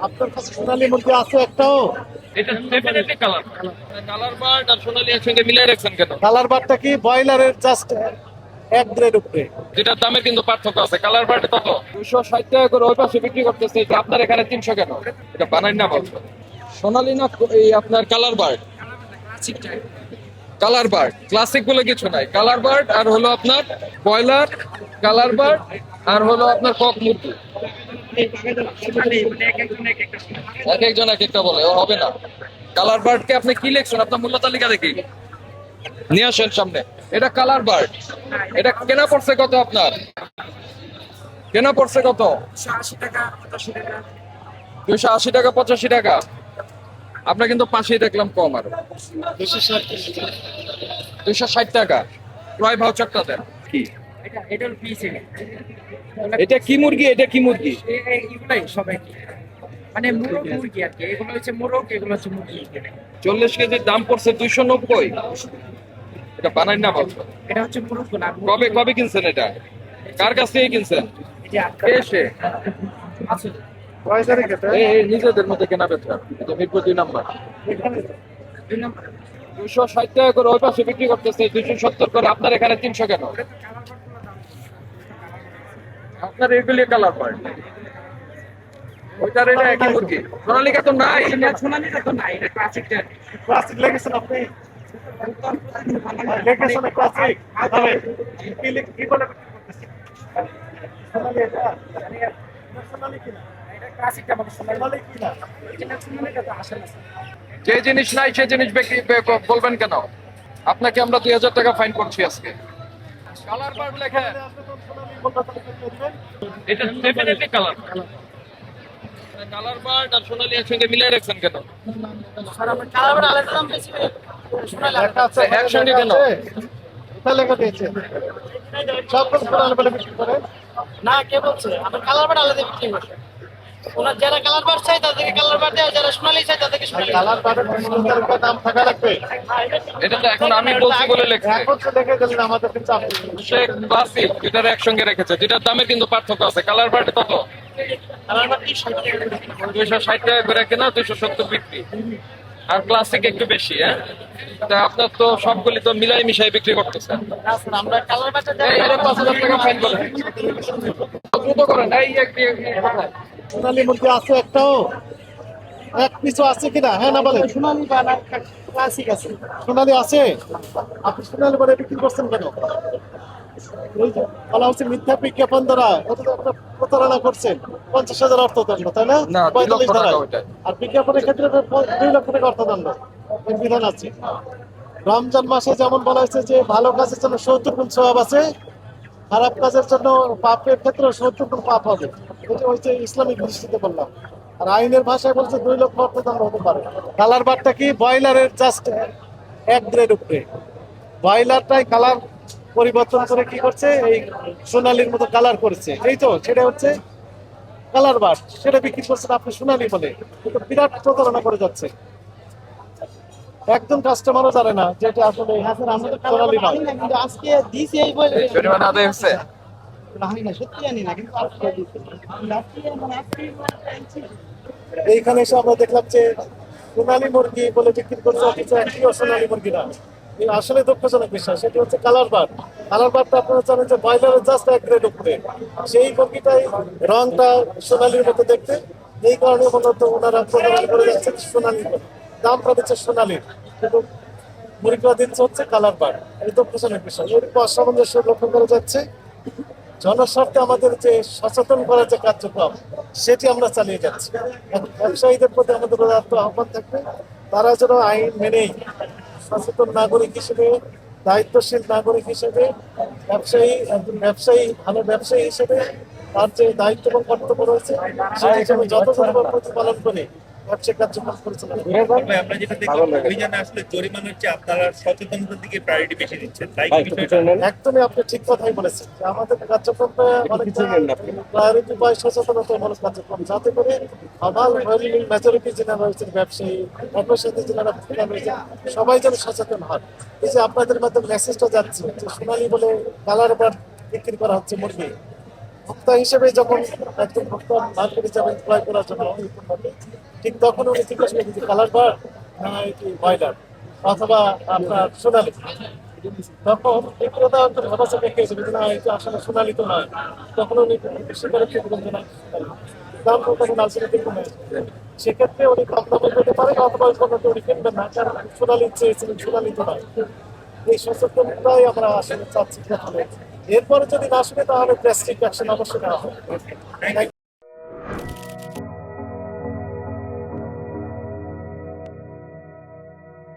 আপনার কাছে সোনালী মুরগি আছে একটাও? এটা ডেফিনেটলি কালার কালার বার্ড আর সোনালী একসঙ্গে মিলাই রাখছেন কেন? কালার বারটা কি ব্রয়লারের জাস্ট এক গ্রেড উপরে? যেটার দামে কিন্তু পার্থক্য আছে। কালার বার্ড কত? 260 টাকা করে ওই পাশে বিক্রি করতেছে, এটা আপনার এখানে 300 কেন? এটা বানাই না বলছো? সোনালী না এই আপনার colour bird? Colour bird classic বলে কিছু নাই। কালার বার্ড আর হলো আপনার ব্রয়লার, কালার বার্ড আর হলো আপনার কক মুরগি। এক একজন এক একটা বলে, ও হবে না। কালার বার্ডকে আপনি কি লিখছেন আপনার মূল্য তালিকা দেখি নিয়ে আসেন সামনে। এটা কালার বার্ড, এটা কেনা পড়ছে কত আপনার? কেনা পড়ছে কত? 280 টাকা 85 টাকা। আপনার কিন্তু পাশেই দেখলাম কম আরো 260 টাকা। ক্রয় ভাউচারটা দেন। কি এটা কি মুরগি? এটা কি মুরগি? এগুলাই সবাই মানে মোরগ মুরগি আর কি। এগুলো হচ্ছে মোরগ, এগুলো হচ্ছে মুরগি। 40 কেজির দাম পড়ছে 290। এটা বানাই না বলছো? এটা হচ্ছে মোরগ না। কবে কবে কিনছেন এটা? কার কাছ থেকে কিনছেন? কে সে? আছে কয় তারিখে এটা? এই নিজেদের মধ্যে কেনা বেচা। এটা মিরপুর 2 নম্বর। 260 টাকা করে ওই পাশে বিক্রি করতেছে, 270 করে। আপনার এখানে 300 কেন? আপনার এগুলি কালার পার্ট, ওইটার এটা একই মুরগি। সোনালিকা তো নাই। সোনালিটা তো নাই, এটা ক্লাসিকটা। ক্লাসিক লেগেছেন আপনি? লেগেছেন ক্লাসিক? তাহলে কি বলে সোনালী এটা? সোনালী কিনা? এটা ক্লাসিকটা মানে সোনালী কিনা? সোনালিটা তো আসে না। যে জিনিস নাই সে জিনিস বলবেন কেন? আপনাকে আমরা 2000 টাকা ফাইন করছি আজকে। কালার পার্ট লেখেন। এটা ডেফিনেটলি কালার কালার বার্ড আর সোনালী একসঙ্গে মিলাই রাখছেন কেন? স্যার আমরা কালার আলাদা দাম বেশি সোনালি লেখা আছে, একসঙ্গে কেন? কোথায় লেখা দিয়েছে? সব সোনালী বলে বিক্রি করে? না, কে বলছে? আমরা কালার বাট আলাদা বিক্রি করি। ওনার যারা কালার বার চাই তাদেরকে কালার বার দেয়, যারা সোনালি চাই তাদেরকে সোনালি। কালার বারের মূল্য দাম থাকা লাগবে। এটা তো এখন আমি বলছি বলে লেখছে। এখন তো দেখে গেলেন আমাদের কিন্তু চাপ। সে ক্লাসিক এটার একসঙ্গে রেখেছে, যেটার দামে কিন্তু পার্থক্য আছে। কালার বার্ড কত? কালার বার 260 টাকা করে কেনা, 270 বিক্রি। আর ক্লাসিক একটু বেশি। হ্যাঁ, তা আপনার তো সবগুলি তো মিলাই মিশাই বিক্রি করতেছেন। না স্যার, আমরা কালার বারটা দেয়। এই 5000 টাকা ফাইন করেন। দ্রুত করেন। এই সোনালী মুরগি আছে একটাও? এক পিছু আছে কিনা? হ্যাঁ না বলে। সোনালি বা না ক্লাসিক আছে। সোনালী আছে? আপনি সোনালী বলে বিক্রি করছেন কেন? এই যে বলা হচ্ছে মিথ্যা বিজ্ঞাপন দ্বারা অথচ আপনারা প্রতারণা করছেন। 50,000 অর্থদণ্ড, তাই না? না, 2 লক্ষ 45 টাকা ধারায়। ওইটাই। আর বিজ্ঞাপনের ক্ষেত্রে 2 লক্ষ টাকা অর্থদণ্ড এর বিধান আছে। রমজান মাসে যেমন বলা হয়েছে যে ভালো কাজের জন্য 70 গুণ সওয়াব আছে, খারাপ কাজের জন্য পাপের ক্ষেত্রে 70 গুণ পাপ হবে। এটা হচ্ছে ইসলামিক দৃষ্টিতে বললাম। আর আইনের ভাষায় বলছে 2 লক্ষ অর্থদণ্ড হতে পারে। কালার বারটা কি ব্রয়লারের জাস্ট এক গ্রেড উপরে? ব্রয়লারটাই কালার পরিবর্তন করে কি করছে, এই সোনালির মতো কালার করেছে। এই তো সেটা হচ্ছে কালার বার্ড, সেটা বিক্রি করছেন আপনি সোনালি বলে। কিন্তু বিরাট প্রতারণা করে যাচ্ছে। একদম কাস্টমারও জানে না যে এটা আসলে সোনালি নয়। কিন্তু আজকে দিছি এই বলে জরিমানা আদায় হচ্ছে। আমি না সত্যি জানি না, কিন্তু আজকে দিছি। এইখানে এসে আমরা দেখলাম যে সোনালী মুরগি বলে বিক্রি করছে, অথচ একটিও সোনালী মুরগি না। এই আসলে দুঃখজনক বিষয়। সেটি হচ্ছে কালার বার্ড। কালার বার্ডটা আপনারা জানেন যে ব্রয়লারের জাস্ট এক গ্রেড উপরে। সেই মুরগিটাই রংটা সোনালির মতো দেখতে। এই কারণে মূলত ওনারা প্রতারণা করে যাচ্ছে সোনালি, দামটা দিচ্ছে সোনালির, কিন্তু মুরগিটা দিচ্ছে হচ্ছে কালার বার্ড। এই দুঃখজনক বিষয়। এর অসামঞ্জস্য লক্ষ্য করা যাচ্ছে। জনস্বার্থে আমাদের যে সচেতন করার যে কার্যক্রম, সেটি আমরা চালিয়ে যাচ্ছি। ব্যবসায়ীদের প্রতি আমাদের আহ্বান থাকবে, তারা যেন আইন মেনেই সচেতন নাগরিক হিসেবে, দায়িত্বশীল নাগরিক হিসেবে, একজন ব্যবসায়ী ভালো ব্যবসায়ী হিসেবে তার যে দায়িত্ব এবং কর্তব্য রয়েছে সেই হিসেবে যথাযথভাবে প্রতিপালন করে ব্যবসায়িক কার্যক্রম পরিচালনা করবে। ভাই, আমরা যেটা দেখলাম অভিযানে আসলে জরিমানার চেয়ে আপনারা সচেতনতার দিকে প্রায়োরিটি বেশি দিচ্ছেন, তাই কি বিষয়টা? একদমই আপনি ঠিক কথাই বলেছেন যে আমাদের কার্যক্রমটা অনেকটা প্রায়োরিটি পায় সচেতনতামূলক কার্যক্রম, যাতে করে মেজরিটি যারা রয়েছেন ব্যবসায়ী, একই সাথে যারা রয়েছেন সবাই যেন সচেতন হয়। এই যে আপনাদের মাধ্যমে মেসেজটা যাচ্ছে যে সোনালী বলে কালার বার বিক্রি করা হচ্ছে মুরগি, ভোক্তা হিসেবে যখন একজন ভোক্তা মার্কেটে যাবেন ক্রয় করার জন্য এই পণ্যটি, ঠিক তখন উনি জিজ্ঞেস করবেন যে কালার বার না এটি ব্রয়লার অথবা আপনার সোনালি। তখন বিক্রেতা হয়তো ভাবাচ্ছে দেখে যাবে যে না এটা আসলে সোনালি তো নয়, তখন উনি স্বীকারোক্তি দেবেন যে না সোনালী। দাম তো তখন আলসিটি কমে আসবে। সেক্ষেত্রে উনি কম দামে পেতে পারেন অথবা ওই পণ্যটি উনি কিনবেন না, কারণ সোনালি চেয়েছিলেন, সোনালি তো নয়। এই সচেতনতাই আমরা আসলে চাচ্ছি প্রথমে। এরপরে যদি না শুনে তাহলে ড্রাস্টিক অ্যাকশন অবশ্যই নেওয়া হবে।